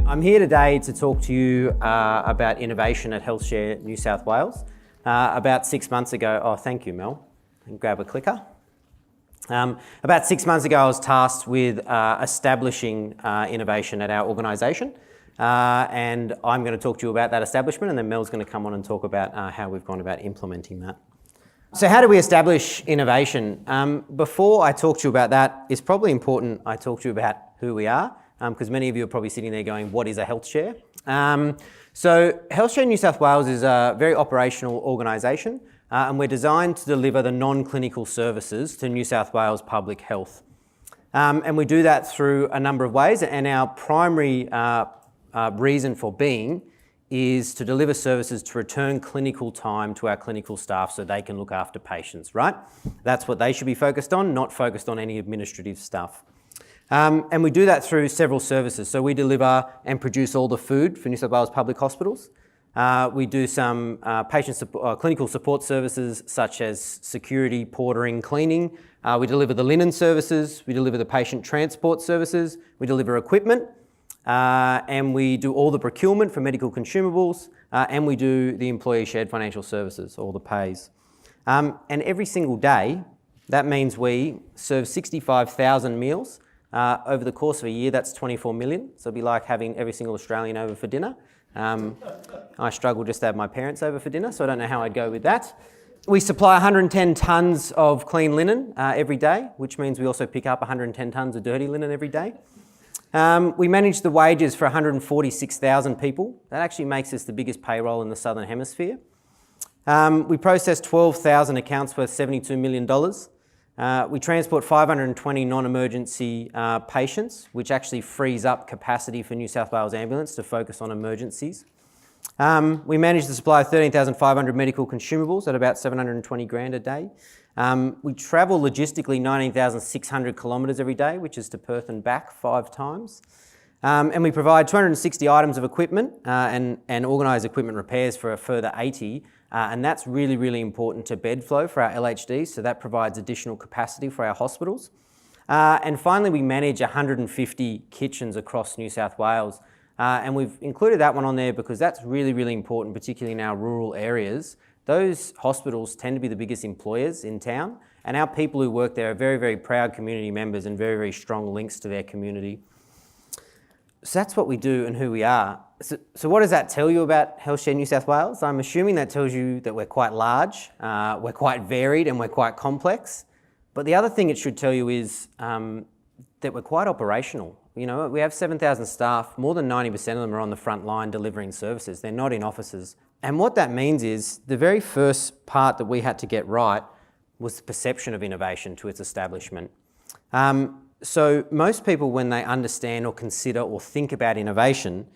I'm here today to talk to you about innovation at HealthShare New South Wales. About 6 months ago, oh thank you Mel, and grab a clicker. About 6 months ago I was tasked with establishing innovation at our organisation, and I'm going to talk to you about that establishment, and then Mel's going to come on and talk about how we've gone about implementing that. So how do we establish innovation? Before I talk to you about that, it's probably important I talk to you about who we are, because many of you are probably sitting there going, what is a HealthShare? So HealthShare New South Wales is a very operational organisation, and we're designed to deliver the non-clinical services to New South Wales public health. And we do that through a number of ways, and our primary reason for being is to deliver services to return clinical time to our clinical staff so they can look after patients, right? That's what they should be focused on, not focused on any administrative stuff. And we do that through several services. So we deliver and produce all the food for New South Wales public hospitals. We do some clinical support services such as security, portering, cleaning. We deliver the linen services. We deliver the patient transport services. We deliver equipment. And we do all the procurement for medical consumables. And we do the employee shared financial services, all the pays. And every single day, that means we serve 65,000 meals. Over the course of a year, that's 24 million. So it'd be like having every single Australian over for dinner. I struggle just to have my parents over for dinner, so I don't know how I'd go with that. We supply 110 tonnes of clean linen every day, which means we also pick up 110 tonnes of dirty linen every day. We manage the wages for 146,000 people. That actually makes us the biggest payroll in the Southern Hemisphere. We process 12,000 accounts worth $72 million. We transport 520 non-emergency patients, which actually frees up capacity for New South Wales Ambulance to focus on emergencies. We manage the supply of 13,500 medical consumables at about 720 grand a day. We travel logistically 19,600 kilometres every day, which is to Perth and back 5 times. And we provide 260 items of equipment and organise equipment repairs for a further 80. And that's really, really important to bed flow for our LHDs, so that provides additional capacity for our hospitals. And finally, we manage 150 kitchens across New South Wales. And we've included that one on there because that's really, really important, particularly in our rural areas. Those hospitals tend to be the biggest employers in town, and our people who work there are very, very proud community members and very, very strong links to their community. So that's what we do and who we are. So what does that tell you about HealthShare New South Wales? I'm assuming that tells you that we're quite large, we're quite varied, and we're quite complex. But the other thing it should tell you is that we're quite operational. You know, we have 7,000 staff. More than 90% of them are on the front line delivering services. They're not in offices. And what that means is the very first part that we had to get right was the perception of innovation to its establishment. So most people, when they understand or consider or think about innovation,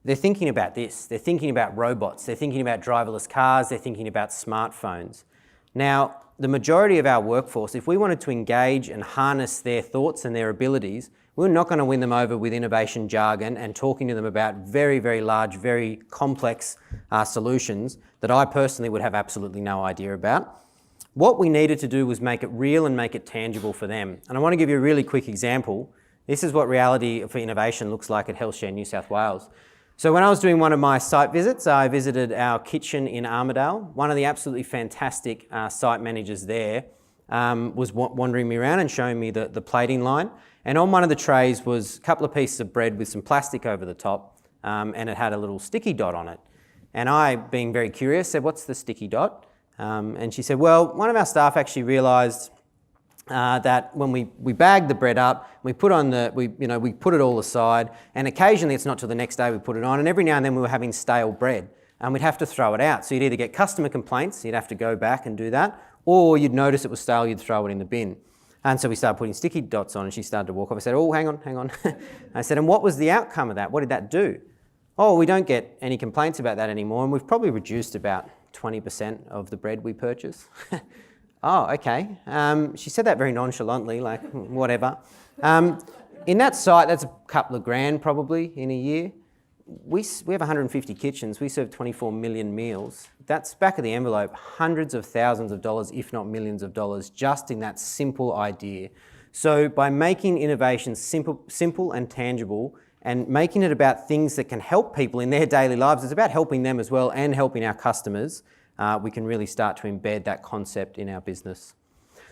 they're thinking about this. They're thinking about robots. They're thinking about driverless cars. They're thinking about smartphones. Now, the majority of our workforce, if we wanted to engage and harness their thoughts and their abilities, we're not going to win them over with innovation jargon and talking to them about very, very large, very complex solutions that I personally would have absolutely no idea about. What we needed to do was make it real and make it tangible for them. And I want to give you a really quick example. This is what reality for innovation looks like at HealthShare New South Wales. So when I was doing one of my site visits, I visited our kitchen in Armidale. One of the absolutely fantastic site managers there was wandering me around and showing me the plating line. And on one of the trays was a couple of pieces of bread with some plastic over the top, and it had a little sticky dot on it. And I, being very curious, said, "What's the sticky dot?" And she said, "Well, one of our staff actually realised that when we bag the bread up, we put it all aside, and occasionally it's not till the next day we put it on, and every now and then we were having stale bread, and we'd have to throw it out. So you'd either get customer complaints, you'd have to go back and do that, or you'd notice it was stale, you'd throw it in the bin." And so we started putting sticky dots on, and she started to walk off. I said, "Oh, hang on." I said, "And what was the outcome of that? What did that do?" "Oh, we don't get any complaints about that anymore, and we've probably reduced about 20% of the bread we purchase." "Oh, okay." She said that very nonchalantly, like, whatever. In that site, that's a couple of grand probably in a year. We have 150 kitchens. We serve 24 million meals. That's back of the envelope, hundreds of thousands of dollars, if not millions of dollars, just in that simple idea. So by making innovation simple and tangible, and making it about things that can help people in their daily lives. It's about helping them as well and helping our customers. We can really start to embed that concept in our business.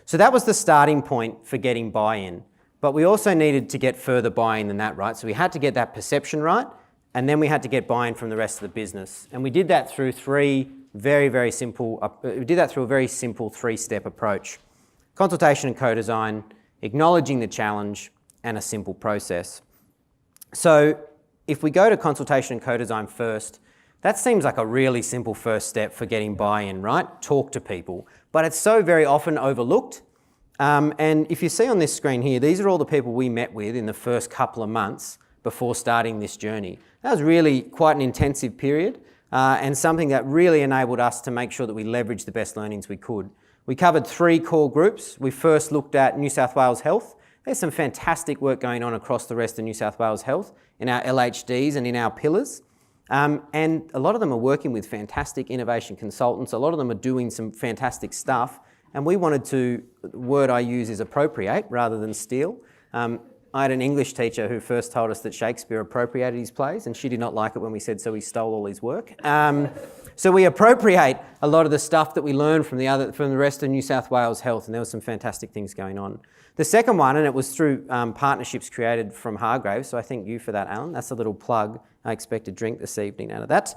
So that was the starting point for getting buy-in. But we also needed to get further buy-in than that, right? So we had to get that perception right, and then we had to get buy-in from the rest of the business. And we did that through a very simple three-step approach: consultation and co-design, acknowledging the challenge, and a simple process. So if we go to consultation and co-design first, that seems like a really simple first step for getting buy-in, right? Talk to people. But it's so very often overlooked. And if you see on this screen here, these are all the people we met with in the first couple of months before starting this journey. That was really quite an intensive period and something that really enabled us to make sure that we leveraged the best learnings we could. We covered 3 core groups. We first looked at New South Wales Health. There's some fantastic work going on across the rest of New South Wales Health in our LHDs and in our pillars. And a lot of them are working with fantastic innovation consultants. A lot of them are doing some fantastic stuff. And we wanted to, the word I use is appropriate rather than steal. I had an English teacher who first told us that Shakespeare appropriated his plays, and she did not like it when we said so he stole all his work. So we appropriate a lot of the stuff that we learn from the rest of New South Wales Health, and there were some fantastic things going on. The second one, and it was through partnerships created from Hargraves, so I thank you for that, Alan. That's a little plug. I expect a drink this evening out of that.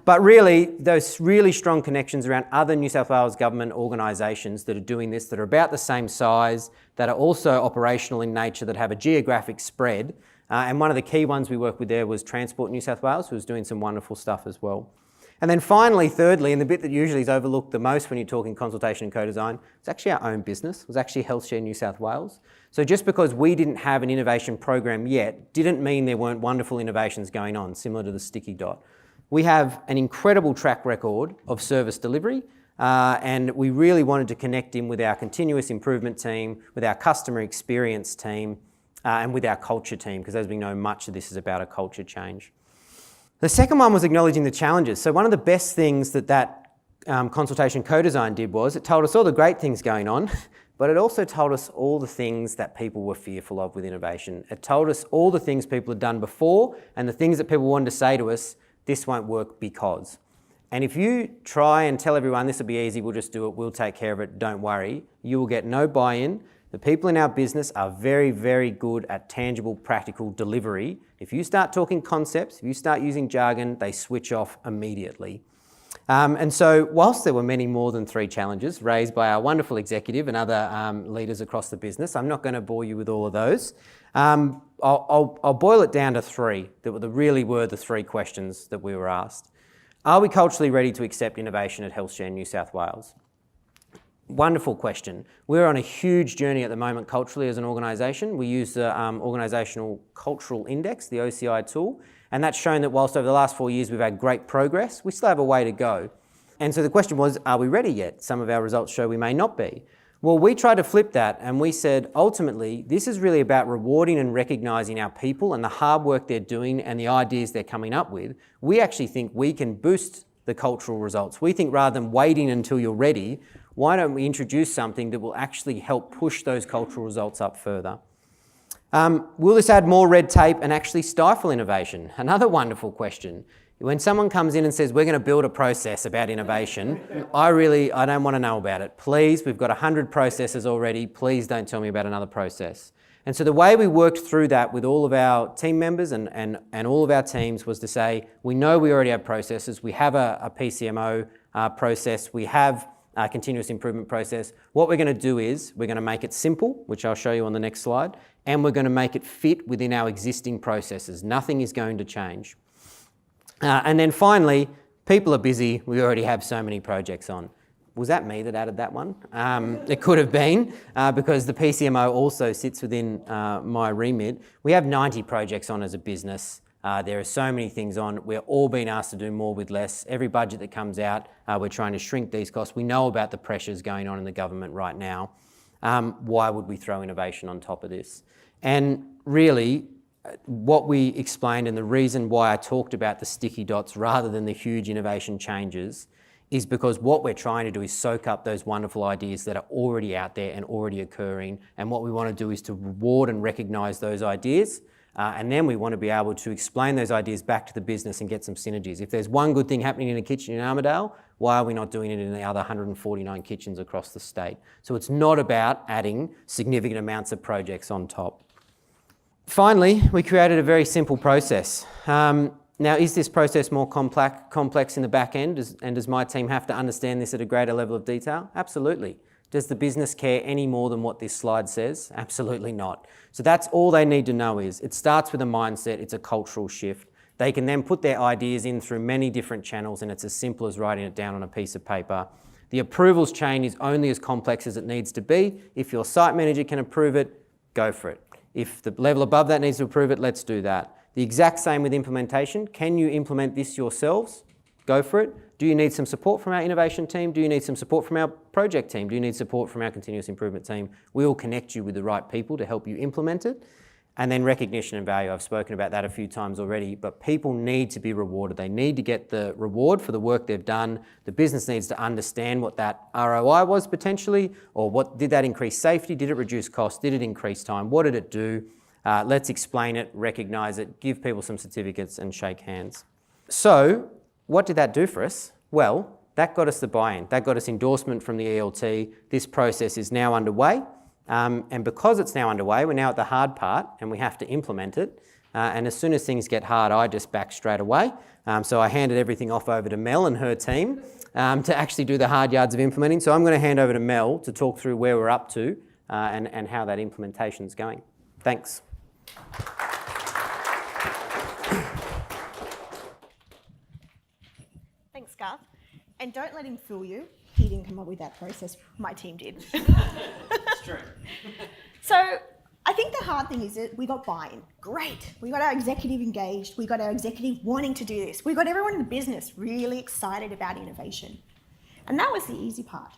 But really, those really strong connections around other New South Wales government organisations that are doing this, that are about the same size, that are also operational in nature, that have a geographic spread. And one of the key ones we worked with there was Transport New South Wales, who was doing some wonderful stuff as well. And then finally, thirdly, and the bit that usually is overlooked the most when you're talking consultation and co-design, it's actually our own business. It was actually HealthShare New South Wales. So just because we didn't have an innovation program yet, didn't mean there weren't wonderful innovations going on, similar to the sticky dot. We have an incredible track record of service delivery, and we really wanted to connect in with our continuous improvement team, with our customer experience team, and with our culture team, because as we know, much of this is about a culture change. The second one was acknowledging the challenges. So one of the best things that consultation co-design did was it told us all the great things going on, but it also told us all the things that people were fearful of with innovation. It told us all the things people had done before and the things that people wanted to say to us, this won't work because. And if you try and tell everyone this will be easy, we'll just do it, we'll take care of it, don't worry, you will get no buy-in. The people in our business are very, very good at tangible, practical delivery. If you start talking concepts, if you start using jargon, they switch off immediately. And so whilst there were many more than 3 challenges raised by our wonderful executive and other leaders across the business, I'm not going to bore you with all of those. I'll boil it down to 3 that really were the 3 questions that we were asked. Are we culturally ready to accept innovation at HealthShare New South Wales? Wonderful question. We're on a huge journey at the moment culturally as an organisation. We use the Organisational Cultural Index, the OCI tool, and that's shown that whilst over the last 4 years we've had great progress, we still have a way to go. And so the question was, are we ready yet? Some of our results show we may not be. Well, we tried to flip that and we said, ultimately, this is really about rewarding and recognising our people and the hard work they're doing and the ideas they're coming up with. We actually think we can boost the cultural results. We think rather than waiting until you're ready, why don't we introduce something that will actually help push those cultural results up further? Will this add more red tape and actually stifle innovation? Another wonderful question. When someone comes in and says, we're going to build a process about innovation, I don't want to know about it. Please, we've got 100 processes already. Please don't tell me about another process. And so the way we worked through that with all of our team members and all of our teams was to say, we know we already have processes. We have a PCMO process. We have a continuous improvement process. What we're going to do is we're going to make it simple, which I'll show you on the next slide, and we're going to make it fit within our existing processes. Nothing is going to change. And then finally, people are busy. We already have so many projects on. Was that me that added that one? It could have been because the PCMO also sits within my remit. We have 90 projects on as a business. There are so many things on. We're all being asked to do more with less. Every budget that comes out, we're trying to shrink these costs. We know about the pressures going on in the government right now. Why would we throw innovation on top of this? And really, what we explained and the reason why I talked about the sticky dots rather than the huge innovation changes is because what we're trying to do is soak up those wonderful ideas that are already out there and already occurring. And what we want to do is to reward and recognise those ideas And then we want to be able to explain those ideas back to the business and get some synergies. If there's one good thing happening in a kitchen in Armidale, why are we not doing it in the other 149 kitchens across the state? So it's not about adding significant amounts of projects on top. Finally, we created a very simple process. Now, is this process more complex in the back end? And does my team have to understand this at a greater level of detail? Absolutely. Does the business care any more than what this slide says? Absolutely not. So that's all they need to know is it starts with a mindset, it's a cultural shift. They can then put their ideas in through many different channels and it's as simple as writing it down on a piece of paper. The approvals chain is only as complex as it needs to be. If your site manager can approve it, go for it. If the level above that needs to approve it, let's do that. The exact same with implementation. Can you implement this yourselves? Go for it. Do you need some support from our innovation team? Do you need some support from our project team? Do you need support from our continuous improvement team? We will connect you with the right people to help you implement it. And then recognition and value. I've spoken about that a few times already, but people need to be rewarded. They need to get the reward for the work they've done. The business needs to understand what that ROI was potentially, or what did that increase safety? Did it reduce cost? Did it increase time? What did it do? Let's explain it, recognise it, give people some certificates and shake hands. So what did that do for us? Well, that got us the buy-in. That got us endorsement from the ELT. This process is now underway. And because it's now underway, we're now at the hard part and we have to implement it. And as soon as things get hard, I just back straight away. So I handed everything off over to Mel and her team to actually do the hard yards of implementing. So I'm going to hand over to Mel to talk through where we're up to and how that implementation's going. Thanks. Thanks, Garth. And don't let him fool you. He didn't come up with that process. My team did. It's true. So I think the hard thing is that we got buy-in. Great. We got our executive engaged. We got our executive wanting to do this. We got everyone in the business really excited about innovation. And that was the easy part.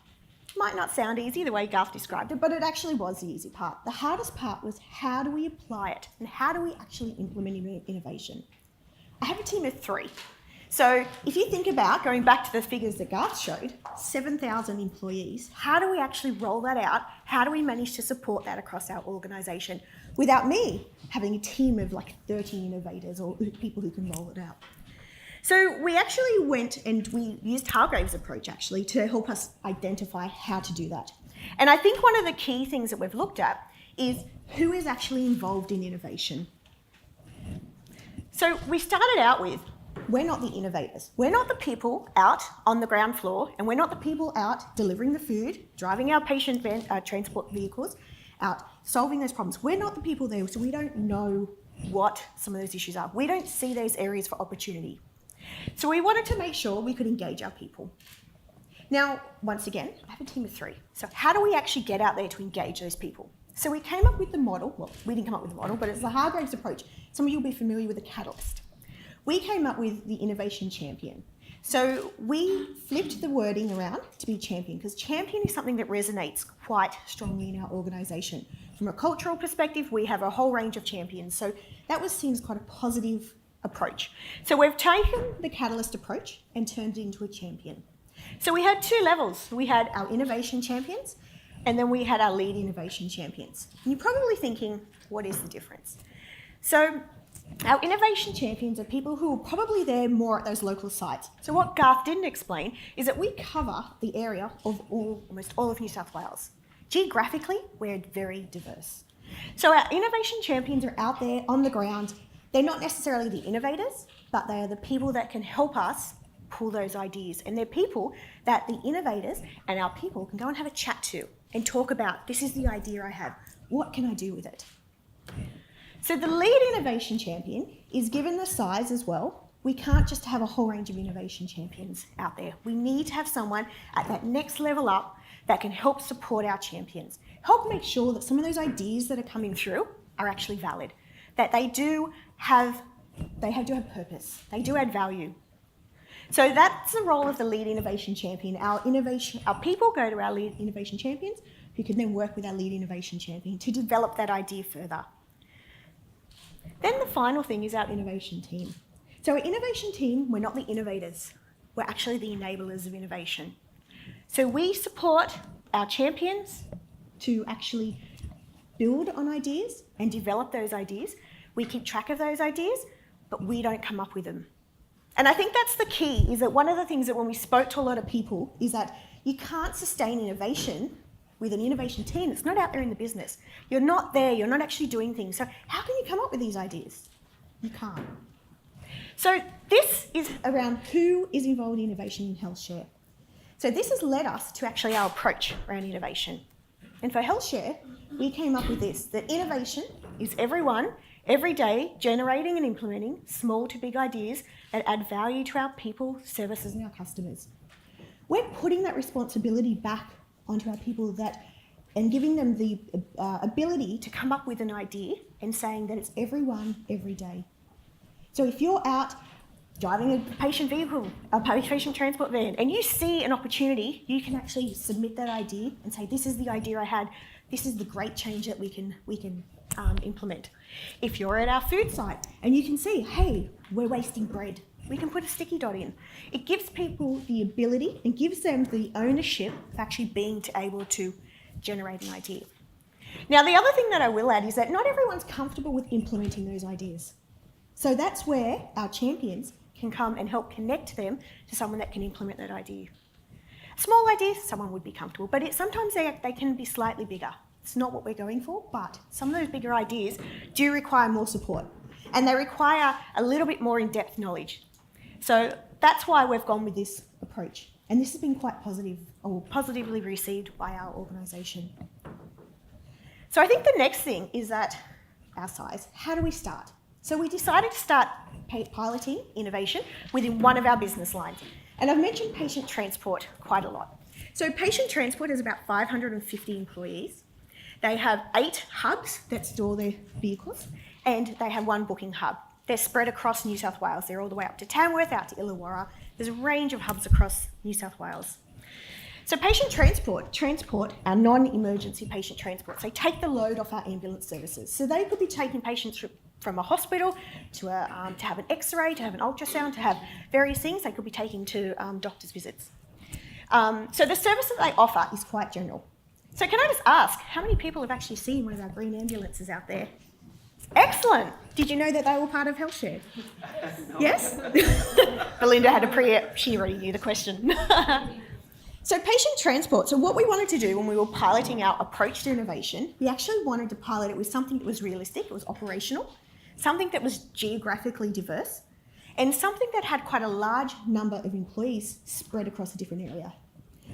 Might not sound easy the way Garth described it, but it actually was the easy part. The hardest part was how do we apply it and how do we actually implement innovation? I have a team of 3. So if you think about going back to the figures that Garth showed, 7,000 employees, how do we actually roll that out? How do we manage to support that across our organisation without me having a team of like 30 innovators or people who can roll it out? So we actually went and we used Hargraves' approach actually to help us identify how to do that. And I think one of the key things that we've looked at is who is actually involved in innovation. So we started out with, we're not the innovators. We're not the people out on the ground floor, and we're not the people out delivering the food, driving our patient transport vehicles, out solving those problems. We're not the people there, so we don't know what some of those issues are. We don't see those areas for opportunity. So we wanted to make sure we could engage our people. Now, once again, I have a team of 3. So how do we actually get out there to engage those people? So we came up with the model. Well, we didn't come up with the model, but it's the Hargraves approach. Some of you will be familiar with the catalyst. We came up with the innovation champion. So we flipped the wording around to be champion, because champion is something that resonates quite strongly in our organisation. From a cultural perspective, we have a whole range of champions. So that was seen as quite a positive approach. So we've taken the catalyst approach and turned it into a champion. So we had 2 levels. We had our innovation champions, and then we had our lead innovation champions. And you're probably thinking, what is the difference? So our innovation champions are people who are probably there more at those local sites. So what Garth didn't explain is that we cover the area of almost all of New South Wales. Geographically, we're very diverse. So our innovation champions are out there on the ground. They're not necessarily the innovators, but they are the people that can help us pull those ideas. And they're people that the innovators and our people can go and have a chat to and talk about, this is the idea I have. What can I do with it? So the lead innovation champion is given the size as well. We can't just have a whole range of innovation champions out there. We need to have someone at that next level up that can help support our champions, help make sure that some of those ideas that are coming through are actually valid, that they do have purpose, they do add value. So that's the role of the lead innovation champion. Our people go to our lead innovation champions who can then work with our lead innovation champion to develop that idea further. Then the final thing is our innovation team. So our innovation team, we're not the innovators, we're actually the enablers of innovation. So we support our champions to actually build on ideas and develop those ideas. We keep track of those ideas, but we don't come up with them. And I think that's the key, is that one of the things that when we spoke to a lot of people is that you can't sustain innovation with an innovation team that's not out there in the business. You're not there, you're not actually doing things. So how can you come up with these ideas? You can't. So this is around who is involved in innovation in HealthShare. So this has led us to actually our approach around innovation. And for HealthShare, we came up with this, that innovation is everyone, every day, generating and implementing small to big ideas that add value to our people, services, and our customers. We're putting that responsibility back onto our people and giving them the ability to come up with an idea and saying that it's everyone, every day. So if you're out driving a patient vehicle, a patient transport van, and you see an opportunity, you can actually submit that idea and say, this is the idea I had, this is the great change that we can implement. If you're at our food site and you can see, hey, we're wasting bread, we can put a sticky dot in. It gives people the ability and gives them the ownership of actually being able to generate an idea. Now, the other thing that I will add is that not everyone's comfortable with implementing those ideas. So that's where our champions can come and help connect them to someone that can implement that idea. A small idea, someone would be comfortable, but sometimes they can be slightly bigger. It's not what we're going for, but some of those bigger ideas do require more support, and they require a little bit more in-depth knowledge. So that's why we've gone with this approach, and this has been quite positive, or positively received by our organisation. So I think the next thing is that our size. How do we start? So we decided to start piloting innovation within one of our business lines. And I've mentioned patient transport quite a lot. So patient transport has about 550 employees. They have 8 hubs that store their vehicles, and they have 1 booking hub. They're spread across New South Wales. They're all the way up to Tamworth, out to Illawarra. There's a range of hubs across New South Wales. So patient transport our non-emergency patient transports. They take the load off our ambulance services. So they could be taking patients from a hospital to have an X-ray, to have an ultrasound, to have various things. They could be taken to doctor's visits. So the service that they offer is quite general. So can I just ask, how many people have actually seen one of our green ambulances out there? Excellent. Did you know that they were part of HealthShare? No. Yes? Belinda had she already knew the question. So patient transport. So what we wanted to do when we were piloting our approach to innovation, we actually wanted to pilot it with something that was realistic, it was operational, something that was geographically diverse, and something that had quite a large number of employees spread across a different area.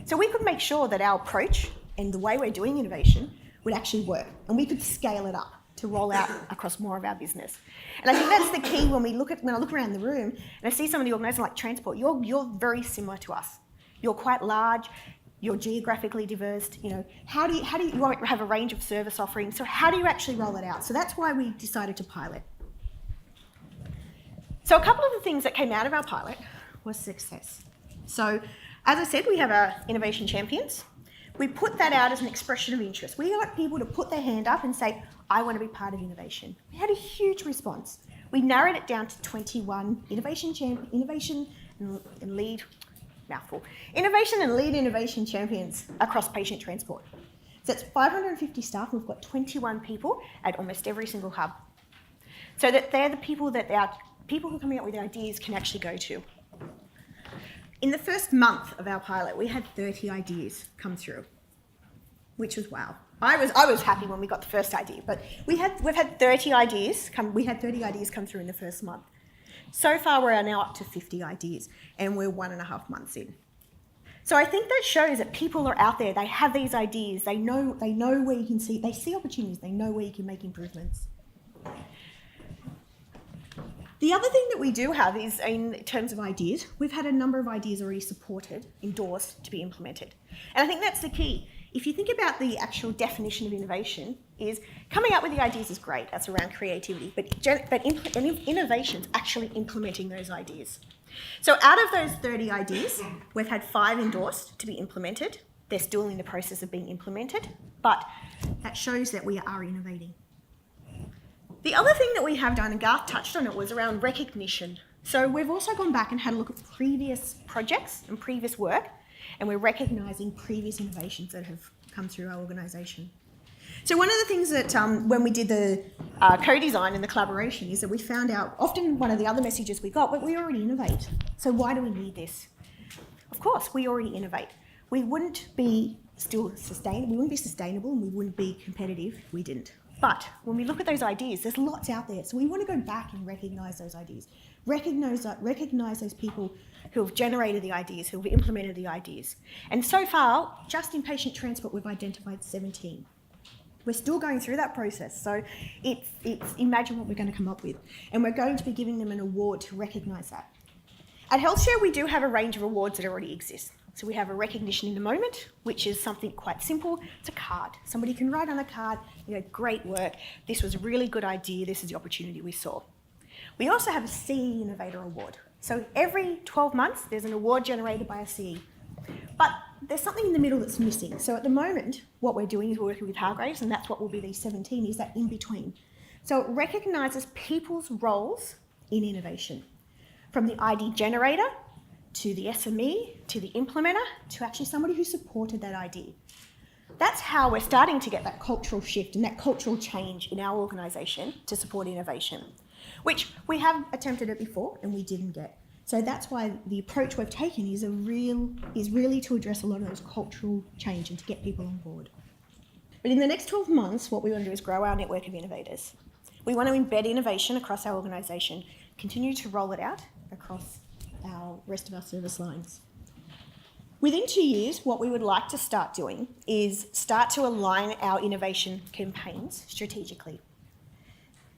So we could make sure that our approach and the way we're doing innovation would actually work, and we could scale it up to roll out across more of our business. And I think that's the key when I look around the room and I see some of the organisations like transport, you're very similar to us. You're quite large, you're geographically diverse, how do you have a range of service offerings, so how do you actually roll it out? So that's why we decided to pilot. So a couple of the things that came out of our pilot was success. So as I said, we have our innovation champions. We put that out as an expression of interest. We got people to put their hand up and say, I want to be part of innovation. We had a huge response. We narrowed it down to 21 innovation and lead innovation champions across patient transport. So it's 550 staff, and we've got 21 people at almost every single hub. So that they're the people that our people who are coming up with ideas can actually go to. In the first month of our pilot, we had 30 ideas come through, which was wow. I was happy when we got the first idea, but we've had 30 ideas come through in the first month. So far, we're now up to 50 ideas, and we're 1.5 months in. So I think that shows that people are out there, they have these ideas, they know where you can see, they see opportunities, they know where you can make improvements. The other thing that we do have is, in terms of ideas, we've had a number of ideas already supported, endorsed, to be implemented. And I think that's the key. If you think about the actual definition of innovation, is coming up with the ideas is great, that's around creativity, but innovation's actually implementing those ideas. So out of those 30 ideas, we've had 5 endorsed to be implemented. They're still in the process of being implemented, but that shows that we are innovating. The other thing that we have done, and Garth touched on it, was around recognition. So we've also gone back and had a look at previous projects and previous work, and we're recognising previous innovations that have come through our organisation. So one of the things that when we did the co-design and the collaboration is that we found out, often one of the other messages we got, but we already innovate. So why do we need this? Of course, we already innovate. We wouldn't be sustainable and we wouldn't be competitive if we didn't. But when we look at those ideas, there's lots out there. So we want to go back and recognise those ideas. Recognise those people who have generated the ideas, who have implemented the ideas. And so far, just in patient transport, we've identified 17. We're still going through that process. So it's imagine what we're going to come up with. And we're going to be giving them an award to recognise that. At HealthShare, we do have a range of awards that already exist. So we have a recognition in the moment, which is something quite simple. It's a card. Somebody can write on a card, great work. This was a really good idea. This is the opportunity we saw. We also have a CE Innovator Award. So every 12 months, there's an award generated by a CE. But there's something in the middle that's missing. So at the moment, what we're doing is we're working with Hargraves, and that's what will be these 17, is that in between. So it recognises people's roles in innovation, from the ID generator to the SME, to the implementer, to actually somebody who supported that idea. That's how we're starting to get that cultural shift and that cultural change in our organisation to support innovation, which we have attempted it before and we didn't get. So that's why the approach we've taken is really to address a lot of those cultural change and to get people on board. But in the next 12 months, what we want to do is grow our network of innovators. We want to embed innovation across our organisation, continue to roll it out across our rest of our service lines. Within 2 years, what we would like to start doing is start to align our innovation campaigns strategically.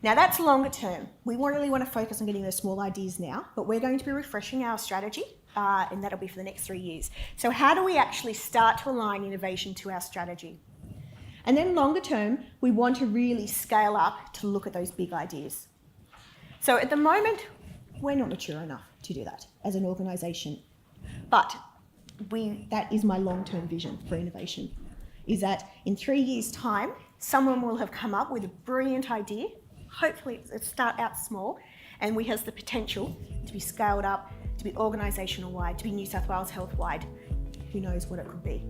Now that's longer term. We really want to focus on getting those small ideas now, but we're going to be refreshing our strategy, and that'll be for the next 3 years. So how do we actually start to align innovation to our strategy? And then longer term, we want to really scale up to look at those big ideas. So at the moment, we're not mature enough to do that as an organisation. But that is my long-term vision for innovation, is that in 3 years' time, someone will have come up with a brilliant idea. Hopefully it'll start out small, and we have the potential to be scaled up, to be organisational-wide, to be New South Wales health-wide. Who knows what it could be.